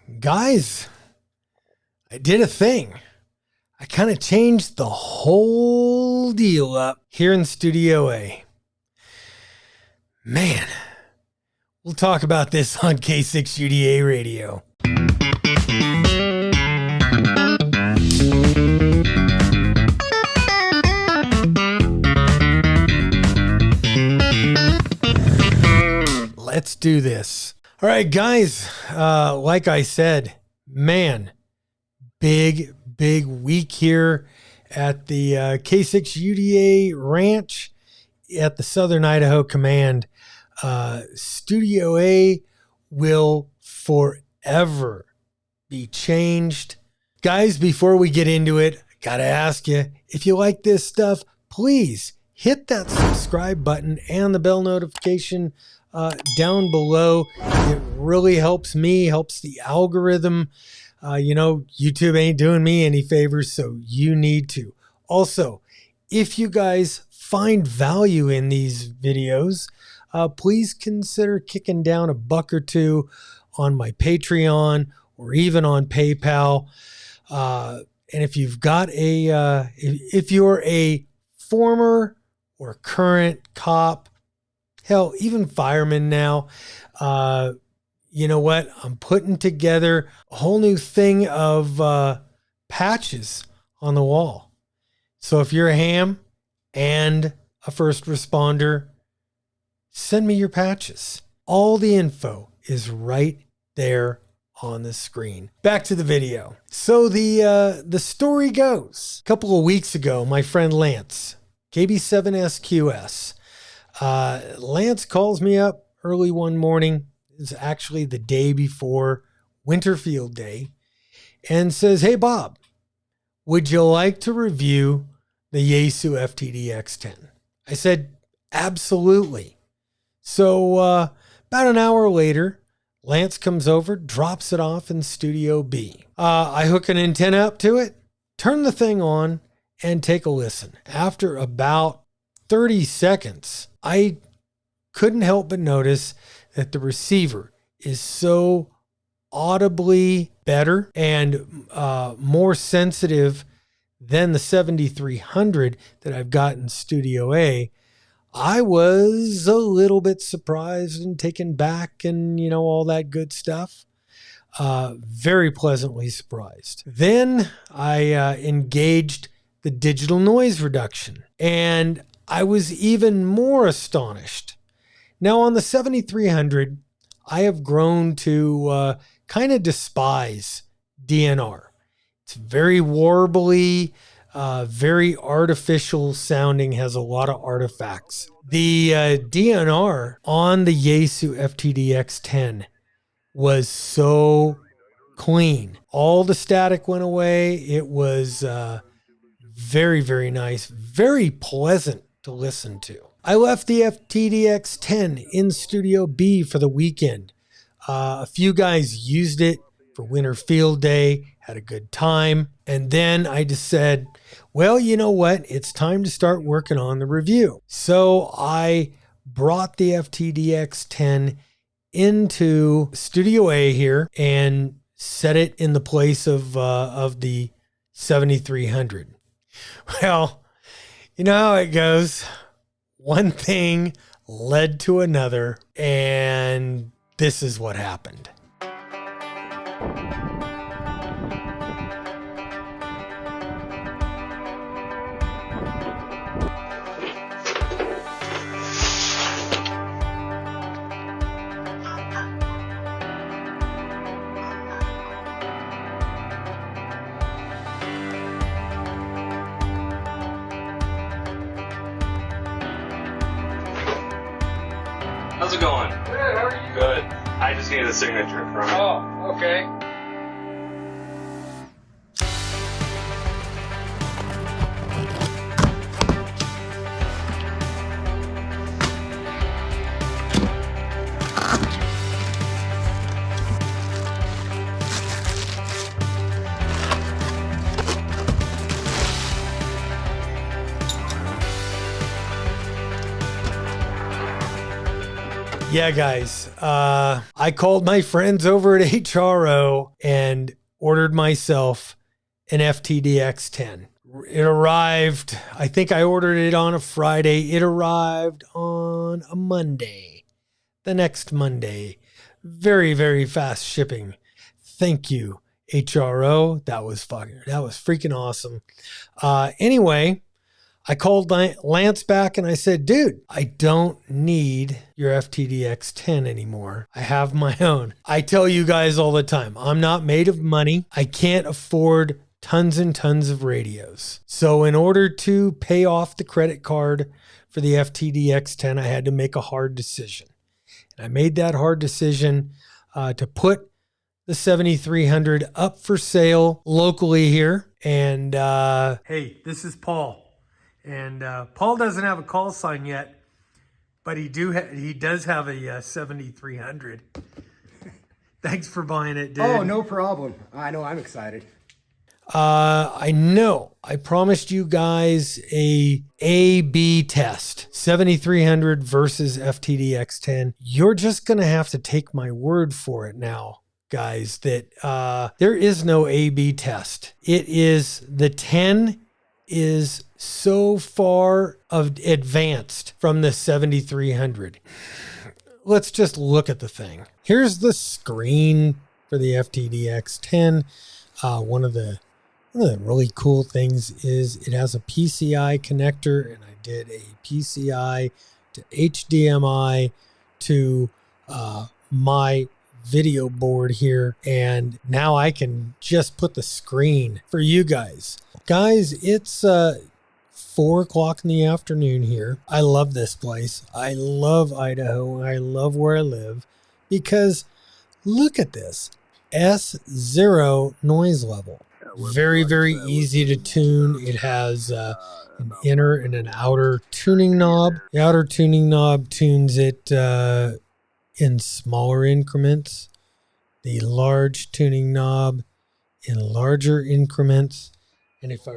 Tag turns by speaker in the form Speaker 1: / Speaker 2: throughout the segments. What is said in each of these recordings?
Speaker 1: Guys, I did a thing. I kind of changed the whole deal up here in Studio A. Man, we'll talk about this on K6UDA Radio. Let's do this. All right, guys, like I said, man, big week here at the K6UDA Ranch at the Southern Idaho Command. Studio A will forever be changed. Guys, before we get into it, I gotta ask you, if you like this stuff, please hit that subscribe button and the bell notification down below. It really helps me, helps the algorithm. YouTube ain't doing me any favors, so you need to. Also, if you guys find value in these videos, please consider kicking down $1 or $2 on my Patreon or even on PayPal. And if you've got if you're a former or current cop, hell, even fireman now, you know what? I'm putting together a whole new thing of patches on the wall. So if you're a ham and a first responder, send me your patches. All the info is right there on the screen. Back to the video. So the story goes, a couple of weeks ago, my friend Lance, KB7SQS, Lance calls me up early one morning. It's actually the day before Winterfield Day, and says, "Hey Bob, would you like to review the Yaesu FTDX10? I said, "Absolutely." So about an hour later, Lance comes over, drops it off in Studio B. I hook an antenna up to it, turn the thing on, and take a listen. After about 30 seconds, I couldn't help but notice that the receiver is so audibly better and more sensitive than the 7300 that I've got in Studio A. I was a little bit surprised and taken back and, all that good stuff. Very pleasantly surprised. Then I engaged the digital noise reduction, and I was even more astonished. Now on the 7300, I have grown to kind of despise DNR. It's very warbly, very artificial sounding, has a lot of artifacts. The DNR on the Yaesu FTDX10 was so clean. All the static went away. It was very, very nice, very pleasant to listen to. I left the FTDX10 in Studio B for the weekend. A few guys used it for Winterfield Day, had a good time. And then I just said, well, you know what? It's time to start working on the review. So I brought the FTDX10 into Studio A here and set it in the place of the 7300. Well, you know how it goes. One thing led to another, and this is what happened.
Speaker 2: How's it going?
Speaker 3: Good, how are you?
Speaker 2: Good. I just need a signature from you.
Speaker 3: Oh, okay.
Speaker 1: Yeah, guys, I called my friends over at HRO and ordered myself an FTDX10. It arrived, I think I ordered it on a Friday. It arrived on a Monday, the next Monday. Very, very fast shipping. Thank you, HRO. That was freaking awesome. Anyway, I called Lance back and I said, dude, I don't need your FTDX10 anymore. I have my own. I tell you guys all the time, I'm not made of money. I can't afford tons and tons of radios. So in order to pay off the credit card for the FTDX10, I had to make a hard decision. And I made that hard decision to put the 7300 up for sale locally here. And hey, this is Paul. And Paul doesn't have a call sign yet, but he does have a 7300. Thanks for buying it, dude.
Speaker 3: Oh, no problem. I know, I'm excited.
Speaker 1: I know. I promised you guys a A/B test. 7300 versus FTDX10. You're just going to have to take my word for it now, guys, that there is no A/B test. It is the 10 is so far advanced from the 7300. Let's just look at the thing. Here's the screen for the FTDX10. One of the really cool things is it has a PCI connector, and I did a PCI to HDMI to my video board here, and now I can just put the screen for you guys. Guys, it's 4 o'clock in the afternoon here. I love this place. I love Idaho. I love where I live because look at this. S0 noise level. Very, very easy to tune. It has an inner and an outer tuning knob. The outer tuning knob tunes it in smaller increments. The large tuning knob in larger increments. And if I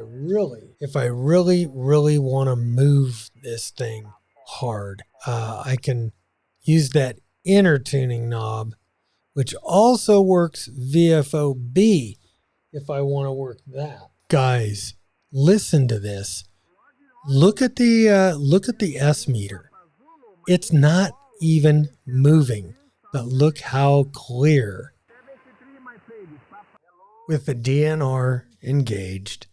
Speaker 1: really want to move this thing hard, I can use that inner tuning knob, which also works VFOB if I want to work that. Guys, listen to this. Look at the S meter. It's not even moving, but look how clear. With the DNR engaged.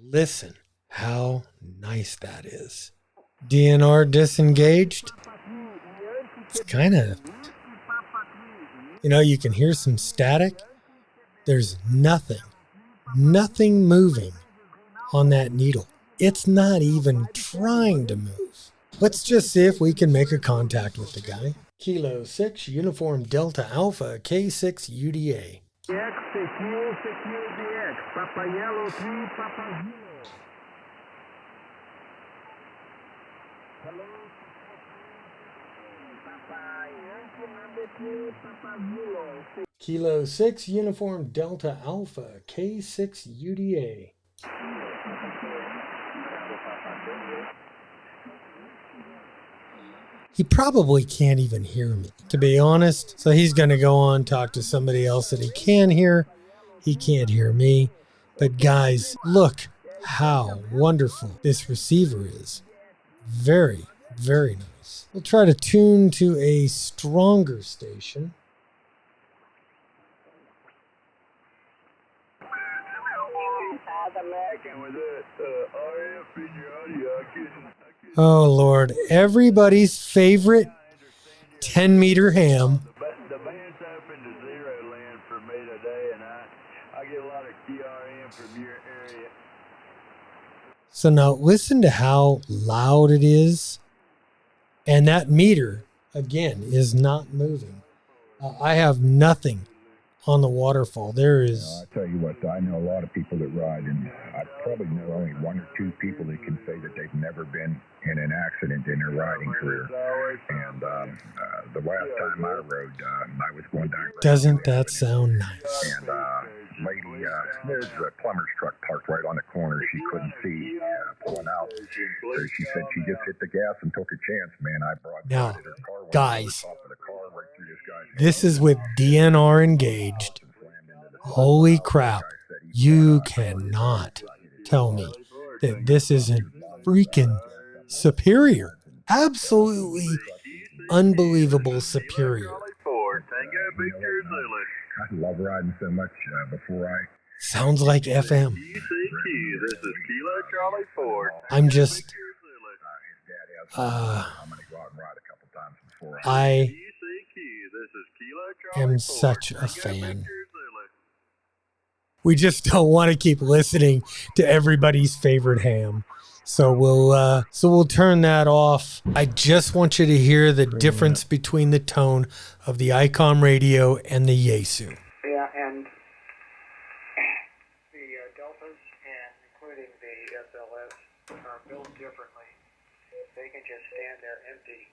Speaker 1: Listen how nice that is. DNR disengaged. It's kind of, you can hear some static. There's nothing moving on that needle. It's not even trying to move. Let's just see if we can make a contact with the guy. Kilo 6, Uniform Delta Alpha, K6 UDA. Papa Yellow 3, Papa Zulu. Hello, Papa Yankee, Papa Zulu. Kilo 6, Uniform Delta Alpha, K6 UDA. He probably can't even hear me, to be honest. So he's going to go on, talk to somebody else that he can hear. He can't hear me. But guys, look how wonderful this receiver is. Very, very nice. We'll try to tune to a stronger station. Oh, Lord. Everybody's favorite 10-meter ham.
Speaker 4: The band's up into zero land for me today, and I get a lot of TRM from your area.
Speaker 1: So now listen to how loud it is. And that meter, again, is not moving. I have nothing on the waterfall. There is...
Speaker 5: I tell you what, I know a lot of people that ride, and I probably know only one or two people that can say that they've never been in an accident in their riding career. And the last time I rode, I was going down...
Speaker 1: Doesn't that sound nice?
Speaker 5: And lady There's a plumber's truck parked right on the corner. She couldn't see pulling out. So she said she just hit the gas and took a chance, man. I brought
Speaker 1: Now,
Speaker 5: her car, went
Speaker 1: guys,
Speaker 5: over the top of the car, right through this guy's
Speaker 1: this
Speaker 5: head.
Speaker 1: is with DNR engaged. Holy crap. You cannot tell me that this isn't freaking superior. Absolutely unbelievable superior.
Speaker 5: I love riding so much before I...
Speaker 1: Sounds like FM.
Speaker 4: This is Kilo Charlie Ford.
Speaker 1: I'm just,
Speaker 5: I'm going to go out and ride a couple times before
Speaker 1: I
Speaker 4: This is Kilo Charlie
Speaker 1: am such a fan. We just don't want to keep listening to everybody's favorite ham. So we'll turn that off. I just want you to hear the difference between the tone of the Icom radio and the Yaesu.
Speaker 3: Yeah, and the Deltas, and including the SLS, are built differently. They can just stand there empty.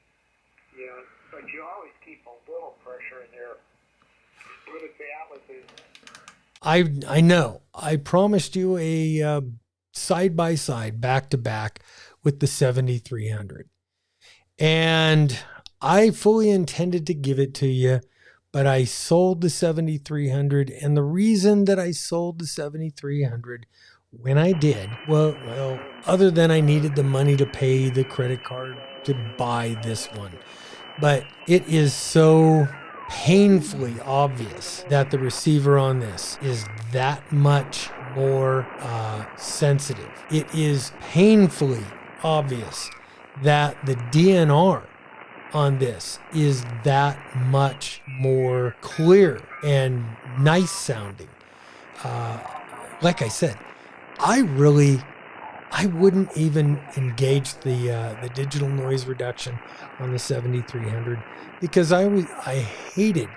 Speaker 3: You know, but you always keep a little pressure in there. What if the Atlas is...
Speaker 1: I know. I promised you a side-by-side, back-to-back with the 7300. And I fully intended to give it to you, but I sold the 7300. And the reason that I sold the 7300 when I did, well, other than I needed the money to pay the credit card to buy this one. But it is so painfully obvious that the receiver on this is that much more sensitive. It is painfully obvious that the DNR on this is that much more clear and nice sounding. Like I said, I wouldn't even engage the digital noise reduction on the 7300 because I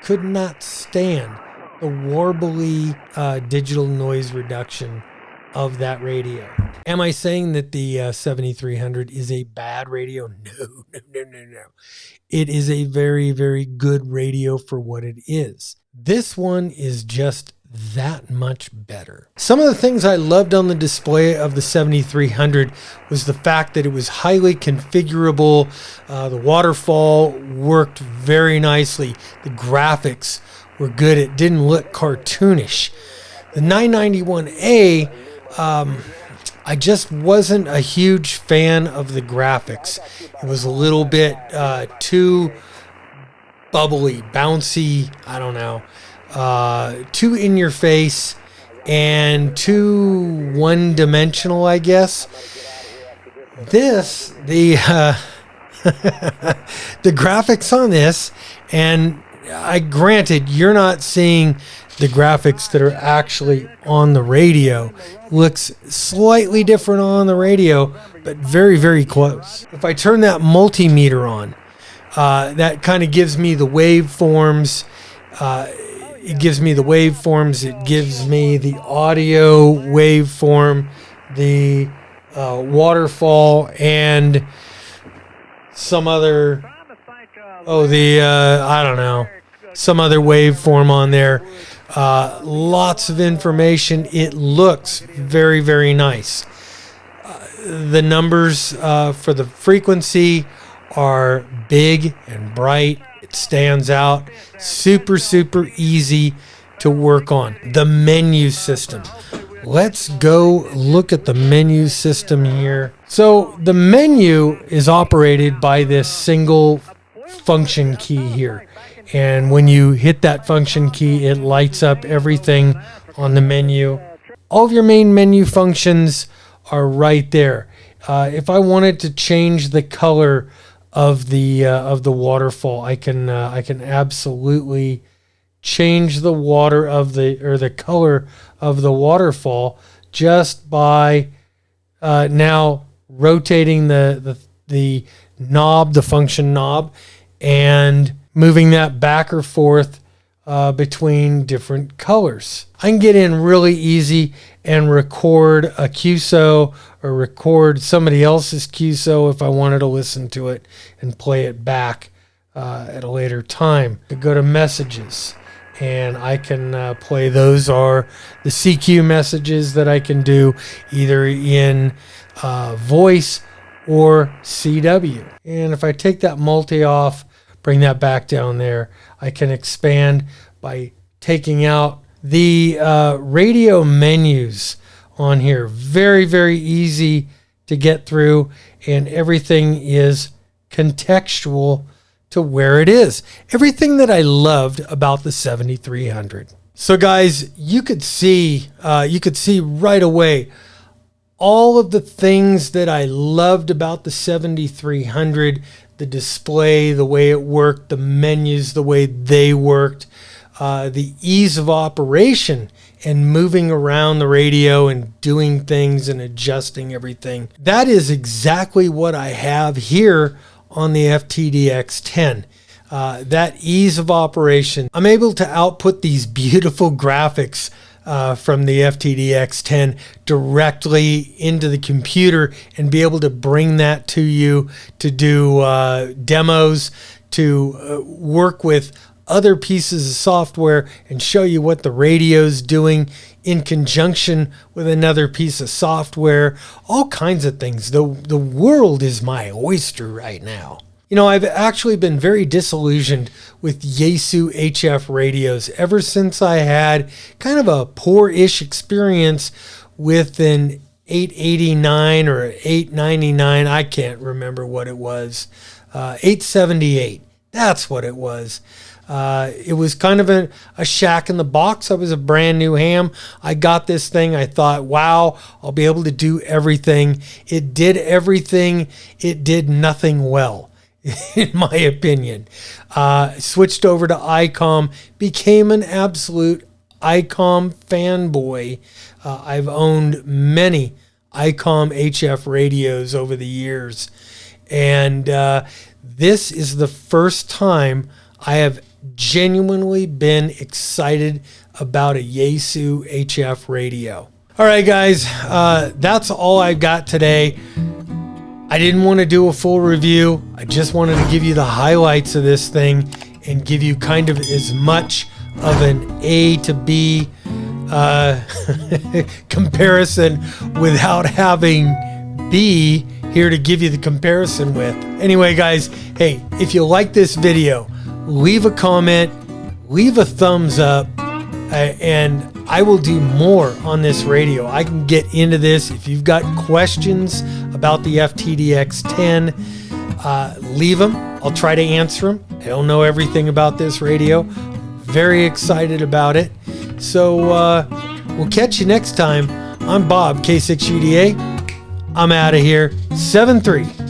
Speaker 1: could not stand the warbly digital noise reduction of that radio. Am I saying that the 7300 is a bad radio? No. It is a very, very good radio for what it is. This one is just that much better. Some of the things I loved on the display of the 7300 was the fact that it was highly configurable. The waterfall worked very nicely. The graphics were good. It didn't look cartoonish. The 991A, I just wasn't a huge fan of the graphics. It was a little bit too bubbly, bouncy, I don't know. Too in your face and too one-dimensional, I guess. The the graphics on this, and granted, you're not seeing the graphics that are actually on the radio. Looks slightly different on the radio, but very, very close. If I turn that multimeter on, that kind of gives me the waveforms. It gives me the waveforms. It gives me the audio waveform, the waterfall, and some other, I don't know, some other waveform on there. Lots of information. It looks very, very nice. The numbers for the frequency are big and bright. It stands out. Super, super easy to work on. The menu system. Let's go look at the menu system here. So the menu is operated by this single function key here. And when you hit that function key, it lights up everything on the menu. All of your main menu functions are right there. If I wanted to change the color of the waterfall, I can absolutely change the the color of the waterfall just by now rotating the knob, the function knob, and moving that back or forth between different colors. I can get in really easy and record a QSO or record somebody else's QSO if I wanted to listen to it and play it back at a later time. I go to messages. and I can play those are the CQ messages that I can do either in voice or CW. And if I take that multi off, bring that back down there, I can expand by taking out the radio menus on here. Very, very easy to get through, and everything is contextual to where it is. Everything that I loved about the 7300. So guys, you could see right away all of the things that I loved about the 7300, the display, the way it worked, the menus, the way they worked, the ease of operation and moving around the radio and doing things and adjusting everything. That is exactly what I have here on the FTDX10. That ease of operation. I'm able to output these beautiful graphics from the FTDX10 directly into the computer and be able to bring that to you to do demos, to work with other pieces of software and show you what the radio's doing in conjunction with another piece of software, all kinds of things. The world is my oyster right now. You know, I've actually been very disillusioned with Yaesu HF radios ever since I had kind of a poor-ish experience with an 889 or 899. I can't remember what it was. 878. That's what it was. It was kind of a shack in the box. I was a brand new ham. I got this thing. I thought, wow, I'll be able to do everything. It did everything. It did nothing well, in my opinion. Switched over to Icom, became an absolute Icom fanboy. I've owned many Icom HF radios over the years. And this is the first time I have genuinely been excited about a Yaesu HF radio. All right, guys, that's all I got today. I didn't want to do a full review. I just wanted to give you the highlights of this thing and give you kind of as much of an A to B comparison without having B here to give you the comparison with. Anyway, guys, hey, if you like this video, leave a comment, leave a thumbs up, and I will do more on this radio. I can get into this. If you've got questions about the FTDX10, leave them. I'll try to answer them. I don't know everything about this radio. Very excited about it. So we'll catch you next time. I'm Bob, K6UDA. I'm out of here. 7-3.